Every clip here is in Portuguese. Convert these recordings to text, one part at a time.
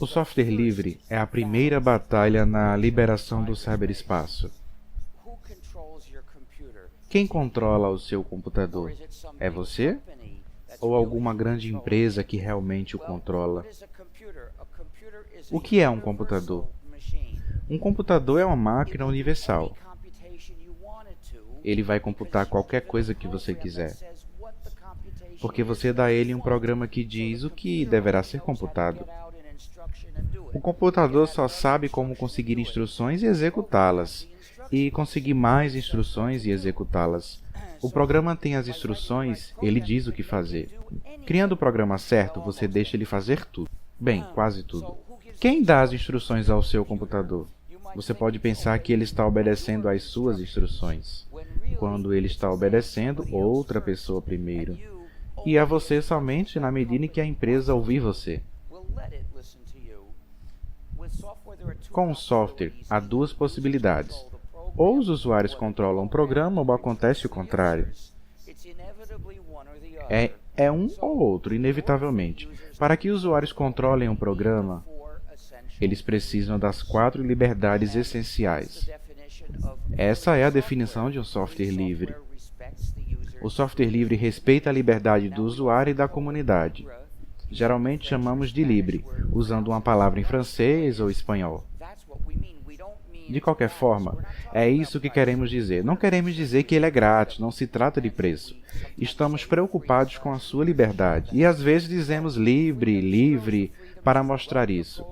O software livre é a primeira batalha na liberação do ciberespaço. Quem controla o seu computador? É você? Ou alguma grande empresa que realmente o controla? O que é um computador? Um computador é uma máquina universal. Ele vai computar qualquer coisa que você quiser, porque você dá a ele um programa que diz o que deverá ser computado. O computador só sabe como conseguir instruções e executá-las, e conseguir mais instruções e executá-las. O programa tem as instruções, ele diz o que fazer. Criando o programa certo, você deixa ele fazer tudo. Bem, quase tudo. Quem dá as instruções ao seu computador? Você pode pensar que ele está obedecendo às suas instruções, quando ele está obedecendo outra pessoa primeiro, e a você somente na medida em que a empresa ouvir você. Com o software, há duas possibilidades. Ou os usuários controlam o programa, ou acontece o contrário. É um ou outro, inevitavelmente. Para que os usuários controlem um programa, eles precisam das 4 liberdades essenciais. Essa é a definição de um software livre. O software livre respeita a liberdade do usuário e da comunidade. Geralmente chamamos de livre, usando uma palavra em francês ou espanhol. De qualquer forma, é isso que queremos dizer. Não queremos dizer que ele é grátis, não se trata de preço. Estamos preocupados com a sua liberdade. E às vezes dizemos livre, para mostrar isso.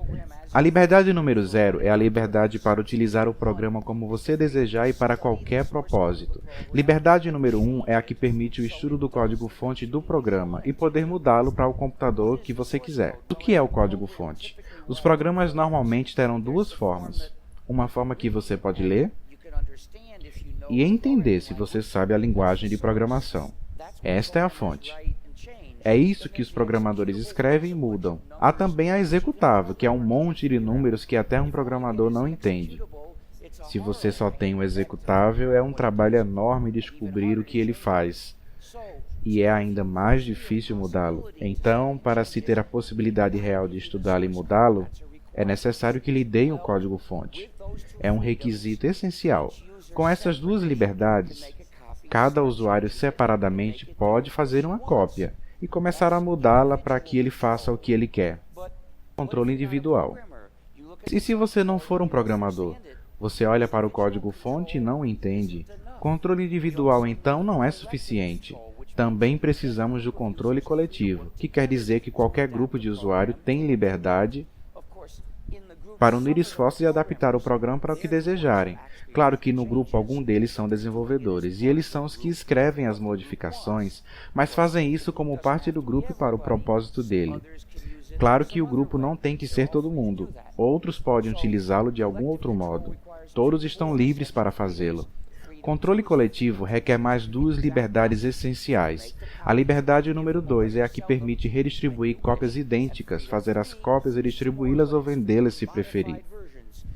A liberdade número 0 é a liberdade para utilizar o programa como você desejar e para qualquer propósito. Liberdade número 1 é a que permite o estudo do código-fonte do programa e poder mudá-lo para o computador que você quiser. O que é o código-fonte? Os programas normalmente terão duas formas. Uma forma que você pode ler e entender se você sabe a linguagem de programação. Esta é a fonte. É isso que os programadores escrevem e mudam. Há também a executável, que é um monte de números que até um programador não entende. Se você só tem um executável, é um trabalho enorme descobrir o que ele faz. E é ainda mais difícil mudá-lo. Então, para se ter a possibilidade real de estudá-lo e mudá-lo, é necessário que lhe deem o código-fonte. É um requisito essencial. Com essas duas liberdades, cada usuário separadamente pode fazer uma cópia e começar a mudá-la para que ele faça o que ele quer. Controle individual. E se você não for um programador? Você olha para o código-fonte e não o entende. Controle individual, então, não é suficiente. Também precisamos do controle coletivo, que quer dizer que qualquer grupo de usuário tem liberdade para unir esforços e adaptar o programa para o que desejarem. Claro que no grupo algum deles são desenvolvedores, e eles são os que escrevem as modificações, mas fazem isso como parte do grupo e para o propósito dele. Claro que o grupo não tem que ser todo mundo. Outros podem utilizá-lo de algum outro modo. Todos estão livres para fazê-lo. Controle coletivo requer mais duas liberdades essenciais. A liberdade número 2 é a que permite redistribuir cópias idênticas, fazer as cópias e distribuí-las ou vendê-las se preferir.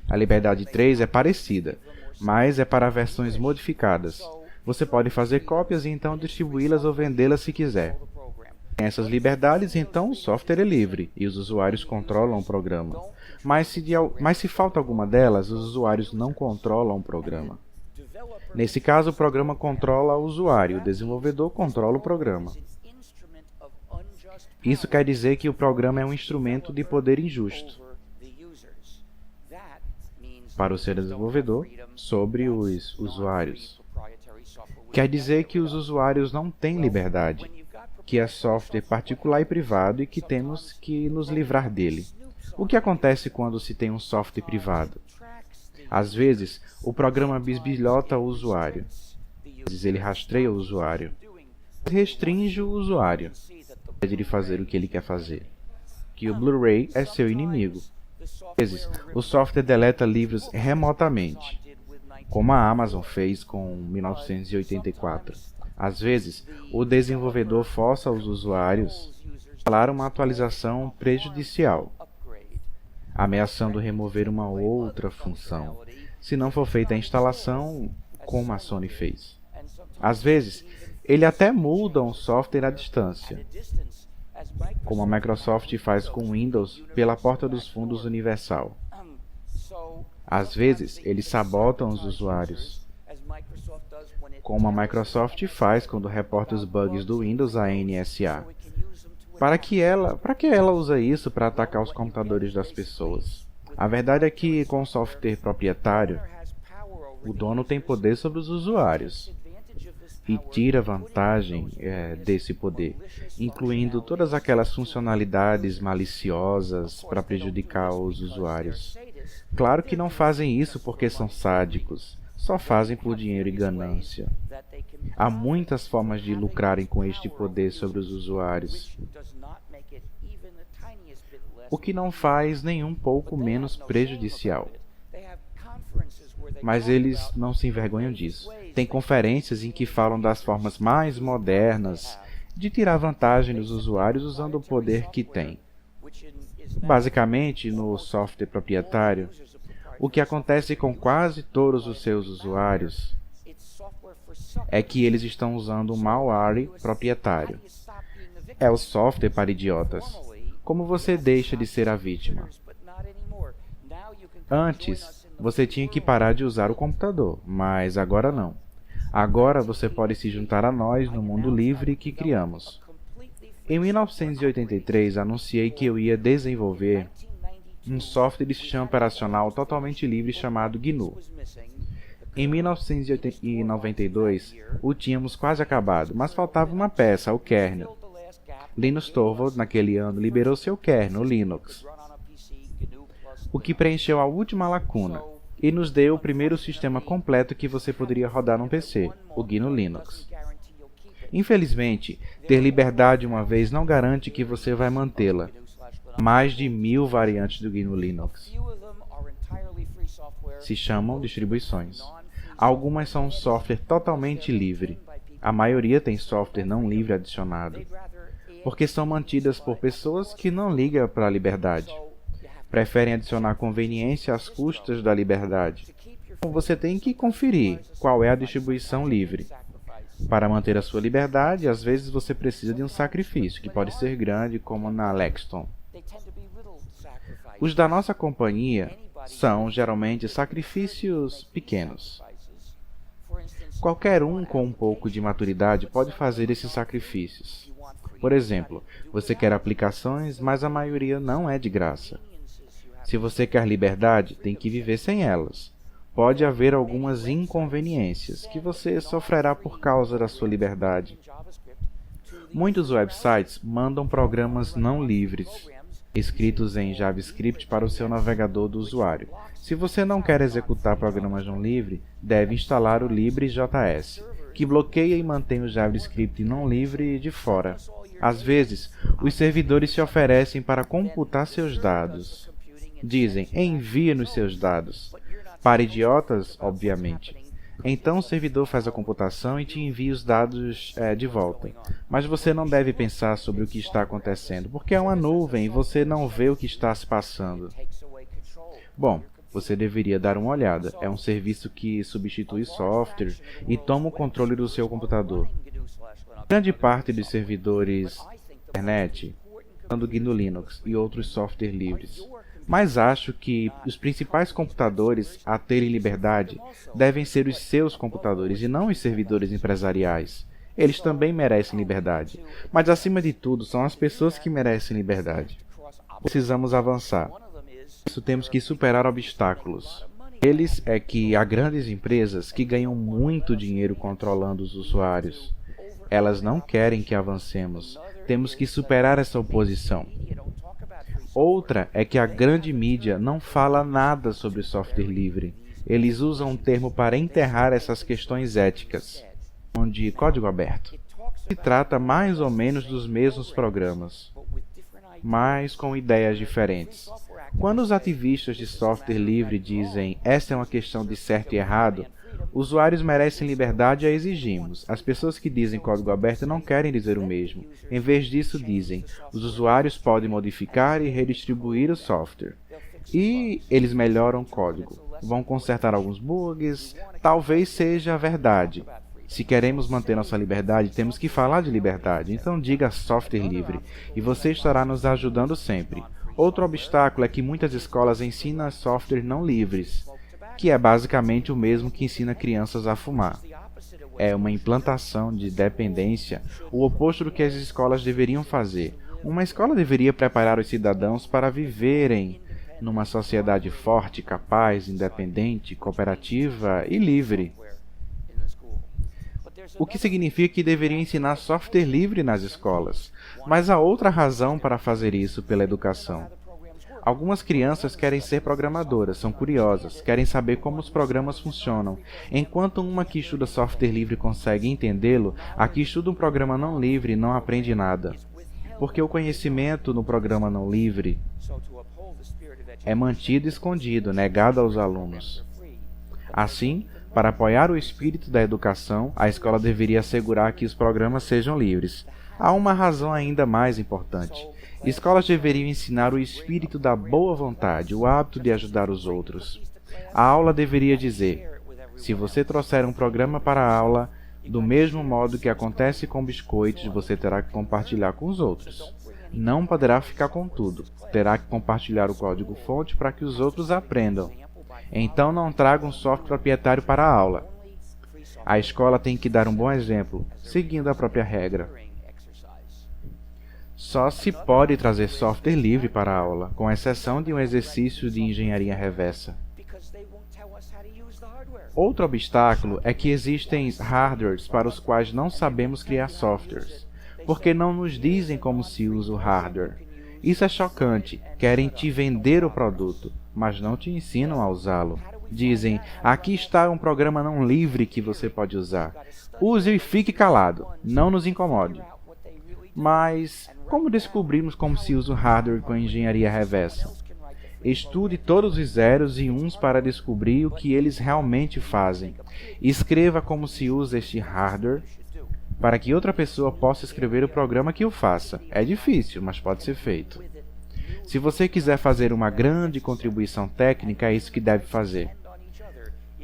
A liberdade 3 é parecida, mas é para versões modificadas. Você pode fazer cópias e então distribuí-las ou vendê-las se quiser. Sem essas liberdades, então o software é livre e os usuários controlam o programa. Mas se falta alguma delas, os usuários não controlam o programa. Nesse caso, o programa controla o usuário, o desenvolvedor controla o programa. Isso quer dizer que o programa é um instrumento de poder injusto para o seu desenvolvedor sobre os usuários. Quer dizer que os usuários não têm liberdade, que é software particular e privado e que temos que nos livrar dele. O que acontece quando se tem um software privado? Às vezes, o programa bisbilhota o usuário. Às vezes, ele rastreia o usuário. Restringe o usuário. Pede de fazer o que ele quer fazer. Que o Blu-ray é seu inimigo. Às vezes, o software deleta livros remotamente, como a Amazon fez com 1984. Às vezes, o desenvolvedor força os usuários a instalar uma atualização prejudicial, ameaçando remover uma outra função, se não for feita a instalação, como a Sony fez. Às vezes, ele até muda um software à distância. como a Microsoft faz com o Windows pela porta dos fundos universal. Às vezes, eles sabotam os usuários, como a Microsoft faz quando reporta os bugs do Windows à NSA. Para que ela usa isso para atacar os computadores das pessoas? A verdade é que, com o software proprietário, o dono tem poder sobre os usuários e tira vantagem desse poder, incluindo todas aquelas funcionalidades maliciosas para prejudicar os usuários. Claro que não fazem isso porque são sádicos, só fazem por dinheiro e ganância. Há muitas formas de lucrarem com este poder sobre os usuários, o que não faz nem um pouco menos prejudicial. Mas eles não se envergonham disso. Tem conferências em que falam das formas mais modernas de tirar vantagem dos usuários usando o poder que têm. Basicamente, no software proprietário, o que acontece com quase todos os seus usuários é que eles estão usando um malware proprietário. É o software para idiotas. Como você deixa de ser a vítima? Antes, você tinha que parar de usar o computador, mas agora não. Agora você pode se juntar a nós no mundo livre que criamos. Em 1983, anunciei que eu ia desenvolver um software de sistema operacional totalmente livre chamado GNU. Em 1992, o tínhamos quase acabado, mas faltava uma peça, o kernel. Linus Torvalds, naquele ano, liberou seu kernel, Linux, o que preencheu a última lacuna e nos deu o primeiro sistema completo que você poderia rodar num PC, o GNU Linux. Infelizmente, ter liberdade uma vez não garante que você vai mantê-la. Mais de 1000 variantes do GNU Linux se chamam distribuições. Algumas são um software totalmente livre. A maioria tem software não livre adicionado, porque são mantidas por pessoas que não ligam para a liberdade. Preferem adicionar conveniência às custas da liberdade. Então você tem que conferir qual é a distribuição livre. Para manter a sua liberdade, às vezes você precisa de um sacrifício, que pode ser grande, como na Lexton. Os da nossa companhia são, geralmente, sacrifícios pequenos. Qualquer um com um pouco de maturidade pode fazer esses sacrifícios. Por exemplo, você quer aplicações, mas a maioria não é de graça. Se você quer liberdade, tem que viver sem elas. Pode haver algumas inconveniências que você sofrerá por causa da sua liberdade. Muitos websites mandam programas não livres, escritos em JavaScript para o seu navegador do usuário. Se você não quer executar programas não livre, deve instalar o LibreJS, que bloqueia e mantém o JavaScript não livre de fora. Às vezes, os servidores se oferecem para computar seus dados. Dizem, envie-nos seus dados. Para idiotas, obviamente. Então o servidor faz a computação e te envia os dados de volta. Mas você não deve pensar sobre o que está acontecendo, porque é uma nuvem e você não vê o que está se passando. Bom, você deveria dar uma olhada. É um serviço que substitui software e toma o controle do seu computador. Grande parte dos servidores da internet usando GNU Linux e outros softwares livres. Mas acho que os principais computadores a terem liberdade devem ser os seus computadores e não os servidores empresariais. Eles também merecem liberdade. Mas acima de tudo, são as pessoas que merecem liberdade. Precisamos avançar. Por isso temos que superar obstáculos. Eles é que há grandes empresas que ganham muito dinheiro controlando os usuários. Elas não querem que avancemos. Temos que superar essa oposição. Outra é que a grande mídia não fala nada sobre software livre. Eles usam um termo para enterrar essas questões éticas, onde código aberto. Se trata mais ou menos dos mesmos programas, mas com ideias diferentes. Quando os ativistas de software livre dizem esta é uma questão de certo e errado, usuários merecem liberdade e a exigimos. As pessoas que dizem código aberto não querem dizer o mesmo. Em vez disso, dizem os usuários podem modificar e redistribuir o software. E eles melhoram o código. Vão consertar alguns bugs. Talvez seja verdade. Se queremos manter nossa liberdade, temos que falar de liberdade. Então diga software livre, e você estará nos ajudando sempre. Outro obstáculo é que muitas escolas ensinam software não livres, que é basicamente o mesmo que ensina crianças a fumar. É uma implantação de dependência, o oposto do que as escolas deveriam fazer. Uma escola deveria preparar os cidadãos para viverem numa sociedade forte, capaz, independente, cooperativa e livre. O que significa que deveria ensinar software livre nas escolas. Mas há outra razão para fazer isso pela educação. Algumas crianças querem ser programadoras, são curiosas, querem saber como os programas funcionam. Enquanto uma que estuda software livre consegue entendê-lo, a que estuda um programa não livre não aprende nada. Porque o conhecimento no programa não livre é mantido escondido, negado aos alunos. Assim, para apoiar o espírito da educação, a escola deveria assegurar que os programas sejam livres. Há uma razão ainda mais importante. Escolas deveriam ensinar o espírito da boa vontade, o hábito de ajudar os outros. A aula deveria dizer: se você trouxer um programa para a aula, do mesmo modo que acontece com biscoitos, você terá que compartilhar com os outros. Não poderá ficar com tudo. Terá que compartilhar o código-fonte para que os outros aprendam. Então não traga um software proprietário para a aula. A escola tem que dar um bom exemplo, seguindo a própria regra. Só se pode trazer software livre para a aula, com exceção de um exercício de engenharia reversa. Outro obstáculo é que existem hardwares para os quais não sabemos criar softwares, porque não nos dizem como se usa o hardware. Isso é chocante, querem te vender o produto, mas não te ensinam a usá-lo. Dizem: aqui está um programa não livre que você pode usar. Use e fique calado, não nos incomode. Mas como descobrimos como se usa o hardware com engenharia reversa? Estude todos os zeros e uns para descobrir o que eles realmente fazem. Escreva como se usa este hardware para que outra pessoa possa escrever o programa que o faça. É difícil, mas pode ser feito. Se você quiser fazer uma grande contribuição técnica, é isso que deve fazer.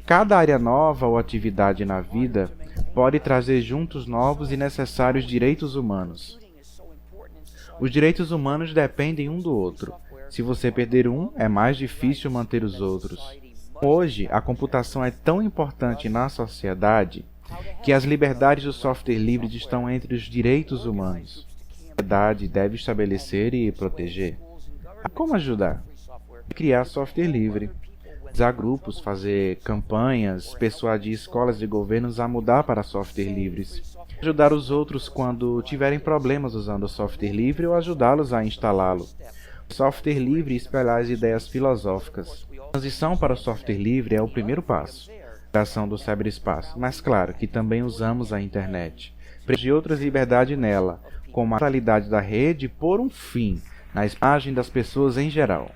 Cada área nova ou atividade na vida pode trazer juntos novos e necessários direitos humanos. Os direitos humanos dependem um do outro. Se você perder um, é mais difícil manter os outros. Hoje, a computação é tão importante na sociedade que as liberdades do software livre estão entre os direitos humanos. A sociedade deve estabelecer e proteger. Como ajudar? Criar software livre. Usar grupos, fazer campanhas, persuadir escolas e governos a mudar para software livres. Ajudar os outros quando tiverem problemas usando o software livre ou ajudá-los a instalá-lo. Software livre e espalhar as ideias filosóficas. A transição para o software livre é o primeiro passo. Criação do cyberespaço, mas claro que também usamos a internet. De outras liberdades nela, como a totalidade da rede, por um fim, na imagem das pessoas em geral.